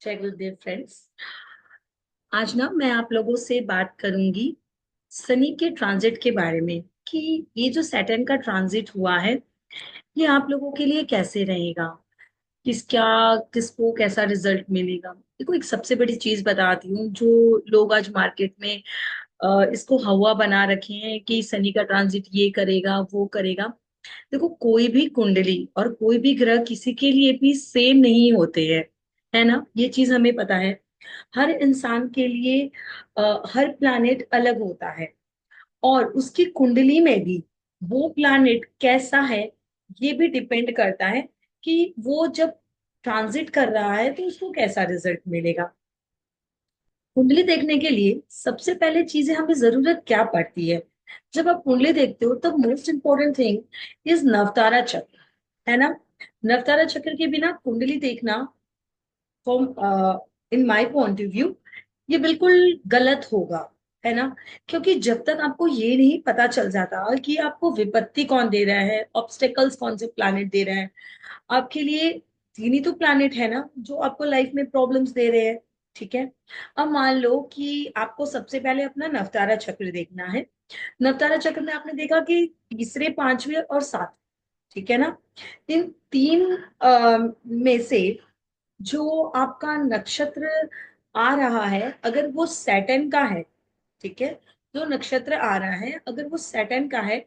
जय गुरुदेव फ्रेंड्स। आज ना मैं आप लोगों से बात करूंगी शनि के ट्रांजिट के बारे में कि ये जो सैटर्न का ट्रांजिट हुआ है ये आप लोगों के लिए कैसे रहेगा, किसको कैसा रिजल्ट मिलेगा। देखो, एक सबसे बड़ी चीज बताती हूँ। जो लोग आज मार्केट में इसको हवा बना रखे हैं कि शनि का ट्रांजिट ये करेगा वो करेगा। देखो, कोई भी कुंडली और कोई भी ग्रह किसी के लिए भी सेम नहीं होते हैं, है ना। ये चीज हमें पता है। हर इंसान के लिए हर प्लैनेट अलग होता है और उसकी कुंडली में भी वो प्लैनेट कैसा है ये भी डिपेंड करता है कि वो जब ट्रांजिट कर रहा है तो उसको कैसा रिजल्ट मिलेगा। कुंडली देखने के लिए सबसे पहले चीजें हमें जरूरत क्या पड़ती है। जब आप कुंडली देखते हो तब मोस्ट इंपॉर्टेंट थिंग इज नवतारा चक्र, है ना। नवतारा चक्र के बिना कुंडली देखना, from in my point of view, ये बिल्कुल गलत होगा, है ना। क्योंकि जब तक आपको ये नहीं पता चल जाता कि आपको विपत्ति कौन दे रहा है, ऑब्स्टेकल्स कौन से प्लैनेट दे रहे हैं आपके लिए। तीन ही तो प्लैनेट है ना जो आपको लाइफ में प्रॉब्लम्स दे रहे हैं। ठीक है। अब मान लो कि आपको सबसे पहले अपना नवतारा चक्र देखना है। नवतारा चक्र में आपने देखा कि तीसरे, पांचवें और सात, ठीक है ना। इन तीन में से जो आपका नक्षत्र आ रहा है अगर वो सैटर्न का है, ठीक है, जो नक्षत्र आ रहा है अगर वो सैटर्न का है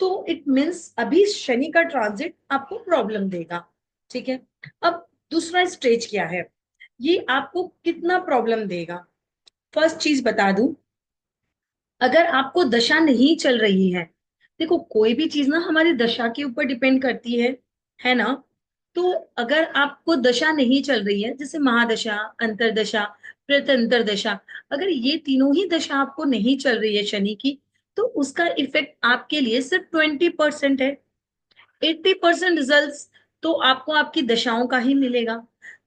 तो इट मीन्स अभी शनि का ट्रांजिट आपको प्रॉब्लम देगा। ठीक है। अब दूसरा स्टेज क्या है, ये आपको कितना प्रॉब्लम देगा। फर्स्ट चीज बता दूं, अगर आपको दशा नहीं चल रही है, देखो कोई भी चीज ना हमारी दशा के ऊपर डिपेंड करती है ना। तो अगर आपको दशा नहीं चल रही है, जैसे महादशा, अंतरदशा, प्रत्यंतर दशा, अगर ये तीनों ही दशा आपको नहीं चल रही है शनि की, तो उसका इफेक्ट आपके लिए सिर्फ 20% है। 80% रिजल्ट तो आपको आपकी दशाओं का ही मिलेगा।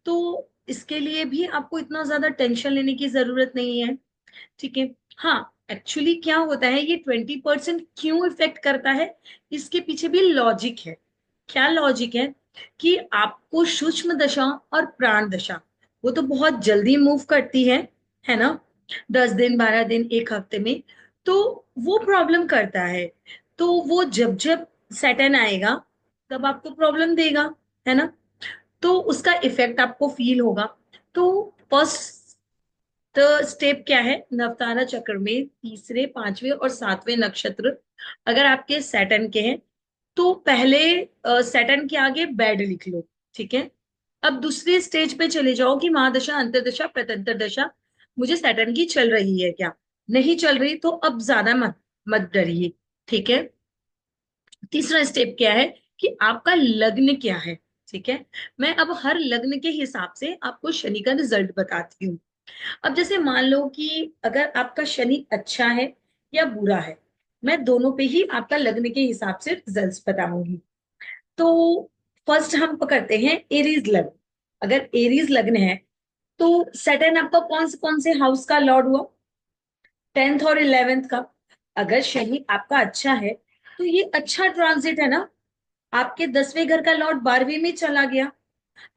तो इसके लिए भी आपको इतना ज्यादा टेंशन लेने की जरूरत नहीं है। ठीक है। हाँ, एक्चुअली क्या होता है, ये 20% क्यों इफेक्ट करता है, इसके पीछे भी लॉजिक है। क्या लॉजिक है कि आपको सूक्ष्म दशा और प्राण दशा वो तो बहुत जल्दी मूव करती है ना। 10 दिन, 12 दिन, एक हफ्ते में, तो वो प्रॉब्लम करता है। तो वो जब जब सैटर्न आएगा तब आपको प्रॉब्लम देगा, है ना। तो उसका इफेक्ट आपको फील होगा। तो फर्स्ट तो स्टेप क्या है, नवतारा चक्र में तीसरे, पांचवें और सातवें नक्षत्र अगर आपके सैटर्न के हैं तो पहले सैटर्न के आगे बैड लिख लो। ठीक है। अब दूसरे स्टेज पे चले जाओ कि महादशा, अंतरदशा, प्रत्यंतर दशा मुझे सैटर्न की चल रही है क्या, नहीं चल रही तो अब ज्यादा मत मत डरिए। ठीक है। तीसरा स्टेप क्या है कि आपका लग्न क्या है। ठीक है। मैं अब हर लग्न के हिसाब से आपको शनि का रिजल्ट बताती हूँ। अब जैसे मान लो कि अगर आपका शनि अच्छा है या बुरा है, मैं दोनों पे ही आपका लग्न के हिसाब से रिजल्ट्स बताऊंगी। तो फर्स्ट हम पकड़ते हैं एरीज लग्न। अगर एरीज लग्न है तो सैटर्न आपका कौन से हाउस का लॉर्ड हुआ, 10th और 11th का। अगर शनि आपका अच्छा है तो ये अच्छा ट्रांजिट है ना। आपके 10वें घर का लॉर्ड 12वीं में चला गया,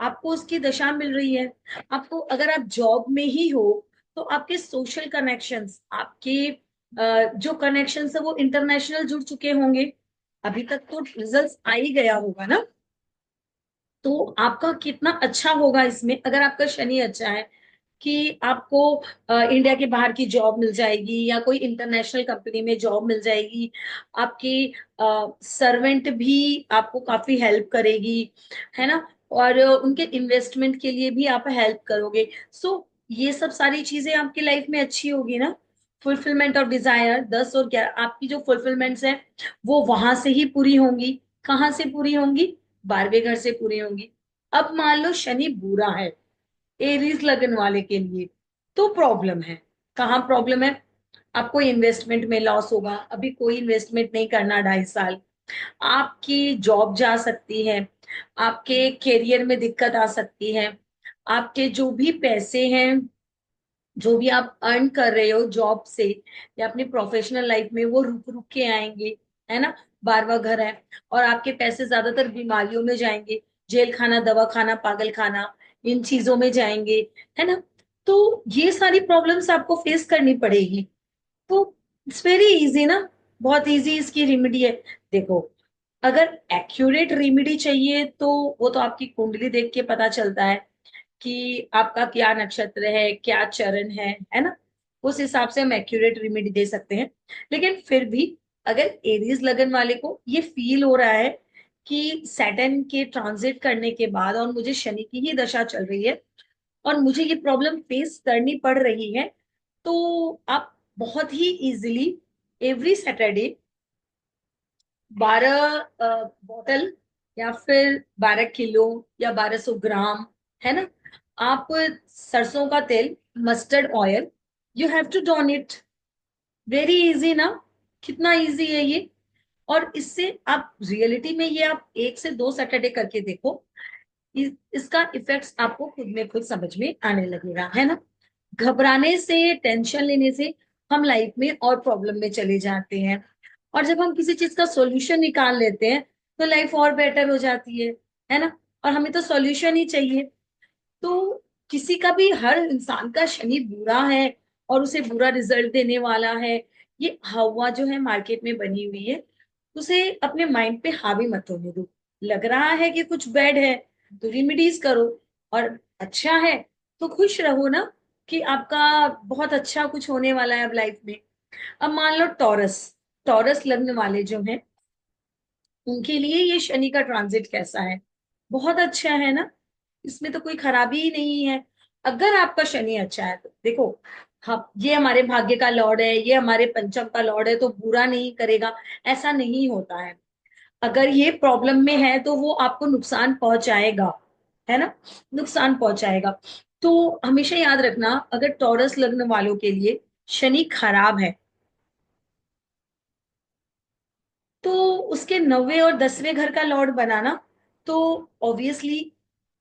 आपको उसकी दशा मिल रही है। आपको अगर आप जॉब में ही हो तो आपके सोशल कनेक्शंस, आपके जो कनेक्शंस है वो इंटरनेशनल जुड़ चुके होंगे। अभी तक तो रिजल्ट्स आ ही गया होगा ना। तो आपका कितना अच्छा होगा इसमें अगर आपका शनि अच्छा है कि आपको इंडिया के बाहर की जॉब मिल जाएगी या कोई इंटरनेशनल कंपनी में जॉब मिल जाएगी। आपकी सर्वेंट भी आपको काफी हेल्प करेगी, है ना। और उनके इन्वेस्टमेंट के लिए भी आप हेल्प करोगे। सो ये सब सारी चीजें आपकी लाइफ में अच्छी होगी ना। फुलफिलमेंट ऑफ डिजायर 10 और 11, आपकी जो फुलफिलमेंट्स है वो वहां से ही पूरी होंगी। कहाँ से पूरी होंगी, 12वें घर से पूरी होंगी। अब मान लो शनि बुरा है एरीज लगन वाले के लिए, तो प्रॉब्लम है। कहाँ प्रॉब्लम है, आपको इन्वेस्टमेंट में लॉस होगा, अभी कोई इन्वेस्टमेंट नहीं करना 2.5 साल। आपकी जॉब जा सकती है, आपके करियर में दिक्कत आ सकती है, आपके जो भी पैसे हैं, जो भी आप अर्न कर रहे हो जॉब से या अपनी प्रोफेशनल लाइफ में, वो रुक रुक के आएंगे, है ना। 12वां घर है और आपके पैसे ज्यादातर बीमारियों में जाएंगे, जेल खाना, दवा खाना, पागल खाना, इन चीजों में जाएंगे, है ना। तो ये सारी प्रॉब्लम्स आपको फेस करनी पड़ेगी। तो इट्स वेरी इजी ना, बहुत इजी इसकी रेमेडी है। देखो, अगर एक्यूरेट रेमेडी चाहिए तो वो तो आपकी कुंडली देख के पता चलता है कि आपका क्या नक्षत्र है, क्या चरण है ना। उस हिसाब से हम एक्यूरेट रेमेडी दे सकते हैं। लेकिन फिर भी अगर एरीज लगन वाले को ये फील हो रहा है कि सैटर्न के ट्रांजिट करने के बाद और मुझे शनि की ही दशा चल रही है और मुझे ये प्रॉब्लम फेस करनी पड़ रही है, तो आप बहुत ही इजीली एवरी सैटरडे 12 बॉटल या फिर 12 किलो या 1200 ग्राम, है ना, आप सरसों का तेल, mustard oil, you have to donate. Very easy ना, कितना इजी है ये। और इससे आप रियलिटी में ये आप 1 से 2 सैटरडे करके देखो, इसका इफेक्ट्स आपको खुद में खुद समझ में आने लगेगा, है ना। घबराने से, टेंशन लेने से हम लाइफ में और प्रॉब्लम में चले जाते हैं। और जब हम किसी चीज का सॉल्यूशन निकाल लेते हैं तो लाइफ और बेटर हो जाती है ना। और हमें तो सॉल्यूशन ही चाहिए। तो किसी का भी, हर इंसान का शनि बुरा है और उसे बुरा रिजल्ट देने वाला है, ये हवा जो है मार्केट में बनी हुई है, उसे अपने माइंड पे हावी मत होने दो। लग रहा है कि कुछ बैड है तो रेमिडीज करो, और अच्छा है तो खुश रहो ना कि आपका बहुत अच्छा कुछ होने वाला है अब लाइफ में। अब मान लो टॉरस, टॉरस लग्न वाले जो हैं, उनके लिए ये शनि का ट्रांजिट कैसा है? बहुत अच्छा है ना, इसमें तो कोई खराबी ही नहीं है। अगर आपका शनि अच्छा है तो देखो, हाँ, ये हमारे भाग्य का लॉर्ड है, ये हमारे पंचम का लॉर्ड है तो बुरा नहीं करेगा, ऐसा नहीं होता है। अगर ये प्रॉब्लम में है तो वो आपको नुकसान पहुंचाएगा, है ना, नुकसान पहुंचाएगा। तो हमेशा याद रखना, अगर टॉरस लग्न वालों के लिए शनि खराब है तो उसके 9वें और 10वें घर का लॉर्ड बनाना, तो ऑब्वियसली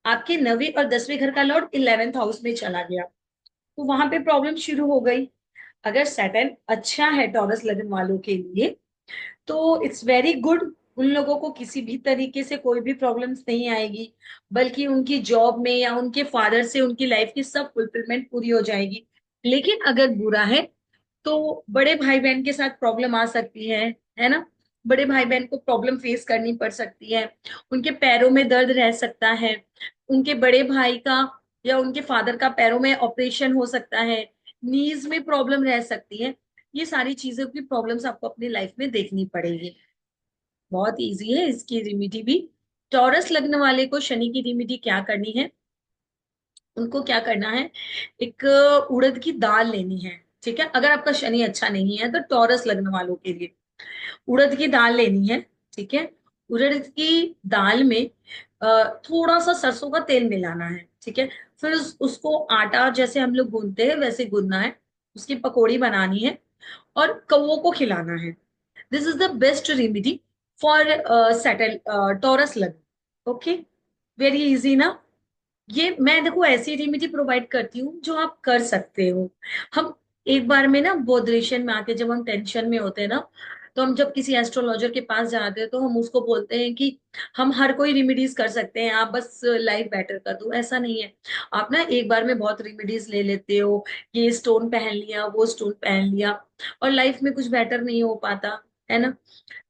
आपके 9वें और 10वें घर का लॉर्ड 11th हाउस में चला गया, तो वहां पे प्रॉब्लम शुरू हो गई। अगर सैटर्न अच्छा है टॉरस लग्न वालों के लिए तो इट्स वेरी गुड, उन लोगों को किसी भी तरीके से कोई भी प्रॉब्लम्स नहीं आएगी, बल्कि उनकी जॉब में या उनके फादर से उनकी लाइफ की सब फुलफिलमेंट पूरी हो जाएगी। लेकिन अगर बुरा है तो बड़े भाई बहन के साथ प्रॉब्लम आ सकती है ना। बड़े भाई बहन को प्रॉब्लम फेस करनी पड़ सकती है, उनके पैरों में दर्द रह सकता है, उनके बड़े भाई का या उनके फादर का पैरों में ऑपरेशन हो सकता है, नीज में प्रॉब्लम रह सकती है। ये सारी चीजों की प्रॉब्लम्स आपको अपनी लाइफ में देखनी पड़ेगी। बहुत इजी है इसकी रेमेडी भी। टॉरस लग्न वाले को शनि की रेमेडी क्या करनी है? उनको क्या करना है, एक उड़द की दाल लेनी है। ठीक है, अगर आपका शनि अच्छा नहीं है तो टॉरस लग्न वालों के लिए उड़द की दाल लेनी है। ठीक है, उड़द की दाल में थोड़ा सा सरसों का तेल मिलाना है। ठीक है, फिर उसको आटा जैसे हम लोग गूंथते हैं वैसे गूंदना है, उसकी पकौड़ी बनानी है और कौओं को खिलाना है। This is the best remedy for settle taurus लग्न। ओके, वेरी इजी ना। ये मैं देखो ऐसी रेमेडी प्रोवाइड करती हूँ जो आप कर सकते हो। हम एक बार में ना बॉदरेशन में आके, जब हम टेंशन में होते हैं ना, तो हम जब किसी एस्ट्रोलॉजर के पास जाते हैं तो हम उसको बोलते हैं कि हम हर कोई रेमेडीज कर सकते हैं, आप बस लाइफ बेटर कर दो। ऐसा नहीं है। आप ना एक बार में बहुत रेमेडीज ले लेते हो, ये स्टोन पहन लिया, वो स्टोन पहन लिया, और लाइफ में कुछ बेटर नहीं हो पाता, है ना।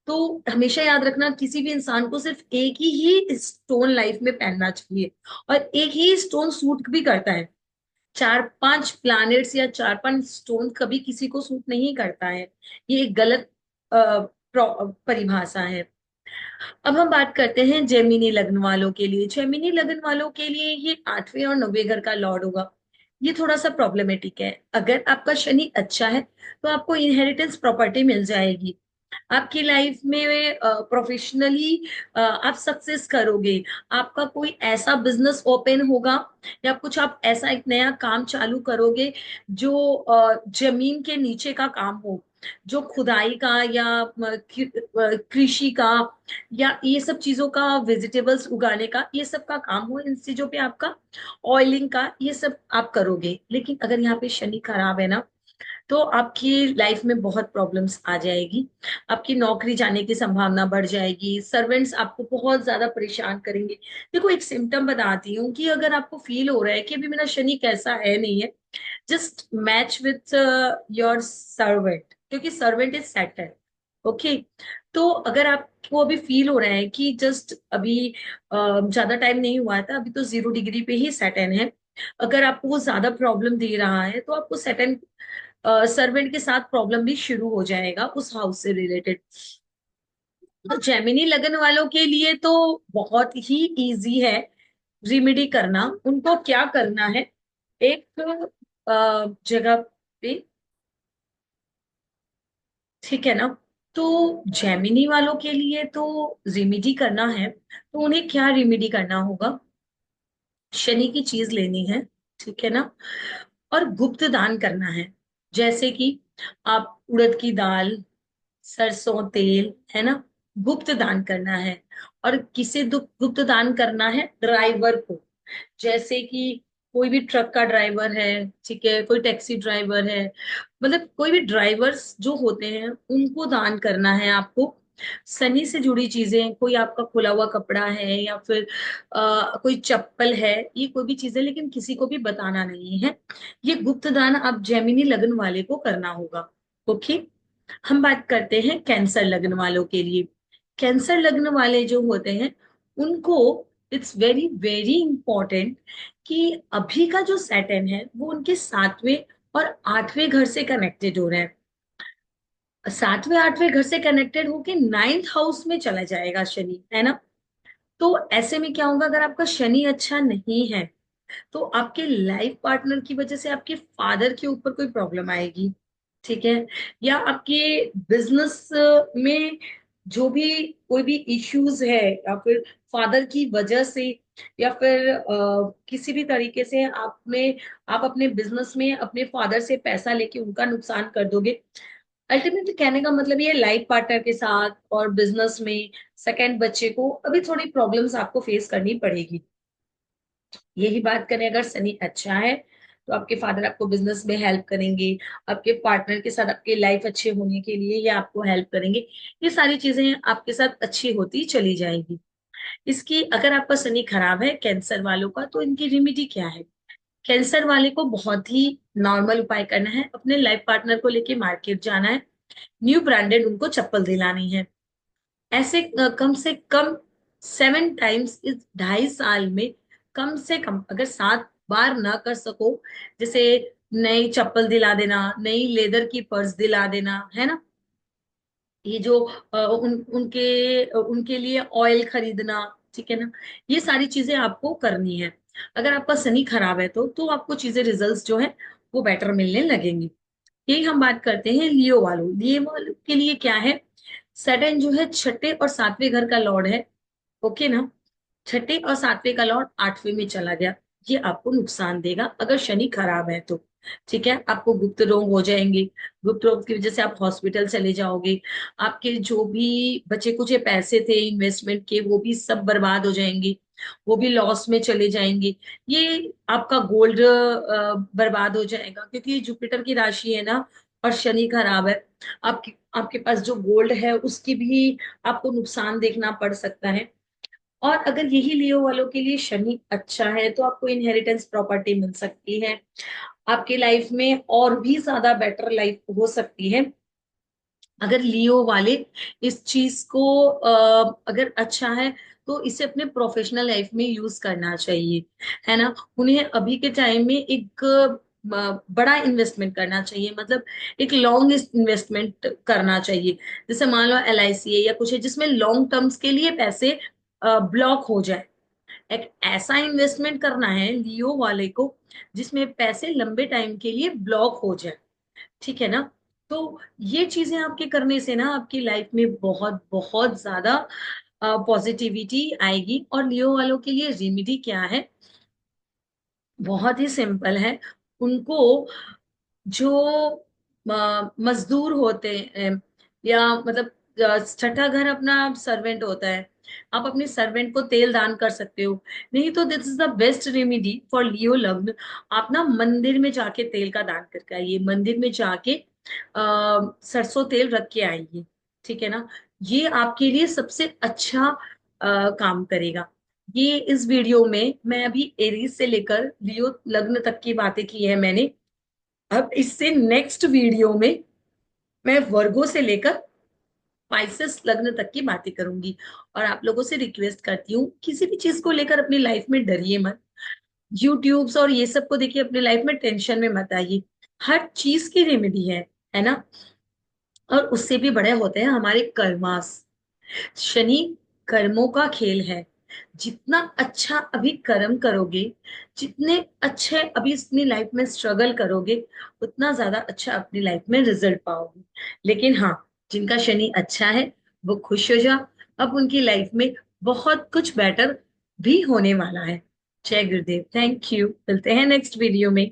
तो हमेशा याद रखना, किसी भी इंसान को सिर्फ एक ही स्टोन लाइफ में पहनना चाहिए, और एक ही स्टोन सूट भी करता है। 4-5 प्लैनेट्स या 4-5 स्टोन कभी किसी को सूट नहीं करता है। ये एक गलत परिभाषा है। अब हम बात करते हैं जेमिनी लग्न वालों के लिए। जेमिनी लग्न वालों के लिए ये 8वें और 9वें घर का लॉर्ड होगा। ये थोड़ा सा प्रॉब्लमेटिक है। अगर आपका शनि अच्छा है तो आपको इनहेरिटेंस प्रॉपर्टी मिल जाएगी, आपकी लाइफ में प्रोफेशनली आप सक्सेस करोगे, आपका कोई ऐसा बिजनेस ओपन होगा या कुछ आप ऐसा एक नया काम चालू करोगे जो जमीन के नीचे का काम हो, जो खुदाई का या कृषि का या ये सब चीजों का, वेजिटेबल्स उगाने का, ये सब का काम हो, इन चीजों पे आपका, ऑयलिंग का, ये सब आप करोगे। लेकिन अगर यहाँ पे शनि खराब है ना, तो आपकी लाइफ में बहुत प्रॉब्लम्स आ जाएगी। आपकी नौकरी जाने की संभावना बढ़ जाएगी, सर्वेंट्स आपको बहुत ज्यादा परेशान करेंगे। देखो एक सिम्टम बताती हूँ कि अगर आपको फील हो रहा है कि अभी मेरा शनि कैसा है नहीं है, just match with your servant, क्योंकि सर्वेंट इज सैटर्न। ओके। तो अगर आपको अभी फील हो रहा है कि जस्ट अभी ज्यादा टाइम नहीं हुआ था, अभी तो 0 डिग्री पे ही सैटर्न है, अगर आपको वो ज्यादा प्रॉब्लम दे रहा है तो आपको सैटर्न सर्वेंट के साथ प्रॉब्लम भी शुरू हो जाएगा उस हाउस से रिलेटेड। तो जेमिनी लगन वालों के लिए तो बहुत ही इजी है रिमेडी करना। उनको क्या करना है, एक जगह पे, ठीक है ना। तो जेमिनी वालों के लिए तो रिमेडी करना है, तो उन्हें क्या रिमेडी करना होगा, शनि की चीज लेनी है, ठीक है ना। और गुप्त दान करना है, जैसे कि आप उड़द की दाल, सरसों तेल, है ना, गुप्त दान करना है। और किसे गुप्त दान करना है, ड्राइवर को। जैसे कि कोई भी ट्रक का ड्राइवर है, ठीक है, कोई टैक्सी ड्राइवर है, मतलब कोई भी ड्राइवर्स जो होते हैं उनको दान करना है आपको। शनि से जुड़ी चीजें, कोई आपका खुला हुआ कपड़ा है या फिर कोई चप्पल है, ये कोई भी चीजें, लेकिन किसी को भी बताना नहीं है। ये गुप्त दान आप जेमिनी लगन वाले को करना होगा। ओके। हम बात करते हैं कैंसर लग्न वालों के लिए। कैंसर लग्न वाले जो होते हैं उनको इट्स वेरी वेरी इंपॉर्टेंट कि अभी का जो सैटर्न है वो उनके 7वें और 8वें घर से कनेक्टेड हो रहा है। 7वें 8वें घर से कनेक्टेड होके 9th हाउस में चला जाएगा शनि, है ना। तो ऐसे में क्या होगा, अगर आपका शनि अच्छा नहीं है तो आपके लाइफ पार्टनर की वजह से आपके फादर के ऊपर कोई प्रॉब्लम आएगी, ठीक है। या आपके बिजनेस में जो भी कोई भी इश्यूज है, या फिर फादर की वजह से, या फिर किसी भी तरीके से आप अपने बिजनेस में अपने फादर से पैसा लेके उनका नुकसान कर दोगे। अल्टीमेटली कहने का मतलब ये, लाइफ पार्टनर के साथ और बिजनेस में सेकंड बच्चे को अभी थोड़ी प्रॉब्लम्स आपको फेस करनी पड़ेगी। यही बात करें, अगर सनी अच्छा है तो आपके फादर आपको बिजनेस में हेल्प करेंगे, आपके पार्टनर के साथ आपके लाइफ अच्छे होने के लिए ये आपको हेल्प करेंगे। ये सारी चीजें आपके साथ अच्छी होती चली जाएगी। इसकी अगर आपका शनि खराब है कैंसर वालों का, तो इनकी रेमेडी क्या है। कैंसर वाले को बहुत ही नॉर्मल उपाय करना है, अपने लाइफ पार्टनर को लेके मार्केट जाना है, न्यू ब्रांडेड उनको चप्पल दिलानी है। ऐसे कम से कम 7 टाइम्स इस 2.5 साल में, कम से कम अगर 7 बार ना कर सको, जैसे नई चप्पल दिला देना, नई लेदर की पर्स दिला देना, है ना। ये जो उनके उनके लिए ऑयल खरीदना, ठीक है ना। ये सारी चीजें आपको करनी है। अगर आपका शनि खराब है तो आपको चीजें रिजल्ट्स जो है वो बेटर मिलने लगेंगी। यही हम बात करते हैं लियो वालों। लियो वालों के लिए क्या है, सैटर्न जो है 6ठे और 7वें घर का लॉर्ड है। ओके ना। 6ठे और 7वें का लॉर्ड 8वें में चला गया, ये आपको नुकसान देगा अगर शनि खराब है तो। ठीक है, आपको गुप्त रोग हो जाएंगे, गुप्त रोग की वजह से आप हॉस्पिटल चले जाओगे, आपके जो भी बचे कुचे पैसे थे इन्वेस्टमेंट के वो भी सब बर्बाद हो जाएंगे, वो भी लॉस में चले जाएंगे। ये आपका गोल्ड बर्बाद हो जाएगा, क्योंकि ये जुपिटर की राशि है ना, और शनि खराब है। आपके आपके पास जो गोल्ड है उसकी भी आपको नुकसान देखना पड़ सकता है। और अगर यही लियो वालों के लिए शनि अच्छा है तो आपको इनहेरिटेंस प्रॉपर्टी मिल सकती है, आपकी लाइफ में और भी ज्यादा बेटर लाइफ हो सकती है। अगर लियो वाले इस चीज को अगर अच्छा है तो इसे अपने प्रोफेशनल लाइफ में यूज करना चाहिए, है ना। उन्हें अभी के टाइम में एक बड़ा इन्वेस्टमेंट करना चाहिए, मतलब एक लॉन्ग इन्वेस्टमेंट करना चाहिए। जैसे मान लो LIC है या कुछ है जिसमें लॉन्ग टर्म्स के लिए पैसे ब्लॉक हो जाए। एक ऐसा इन्वेस्टमेंट करना है लियो वाले को जिसमें पैसे लंबे टाइम के लिए ब्लॉक हो जाए, ठीक है ना। तो ये चीजें आपके करने से ना आपकी लाइफ में बहुत बहुत ज्यादा पॉजिटिविटी आएगी। और लियो वालों के लिए रेमेडी क्या है, बहुत ही सिंपल है। उनको जो मजदूर होते हैं, या मतलब 6ठा घर अपना सर्वेंट होता है, आप अपने सर्वेंट को तेल दान कर सकते हो। नहीं तो this is the best remedy for Leo लग्न। आप ना मंदिर में जाके तेल का दान करके आइए, मंदिर में जाके सरसों तेल रख के आइए, ठीक है ना। ये आपके लिए सबसे अच्छा काम करेगा। ये इस वीडियो में मैं अभी एरीज से लेकर लियो लग्न तक की बातें की है मैंने। अब इससे नेक्स्ट वीडियो में मैं वर्गो से लेकर स्पाइसेस लग्न तक की बातें करूंगी। और आप लोगों से रिक्वेस्ट करती हूँ, किसी भी चीज को लेकर अपनी लाइफ में डरिए मत। यूट्यूब्स और ये सब को देखिए, अपनी लाइफ में टेंशन में मत आइए। हर चीज की रेमेडी है ना। और उससे भी बड़े होते हैं हमारे कर्मास। शनि कर्मों का खेल है। जितना अच्छा अभी कर्म करोगे, जितने अच्छे अभी अपनी लाइफ में स्ट्रगल करोगे, उतना ज्यादा अच्छा अपनी लाइफ में रिजल्ट पाओगे। लेकिन हाँ, जिनका शनि अच्छा है वो खुश हो जा। अब उनकी लाइफ में बहुत कुछ बेटर भी होने वाला है। जय गुरुदेव, थैंक यू, मिलते हैं नेक्स्ट वीडियो में।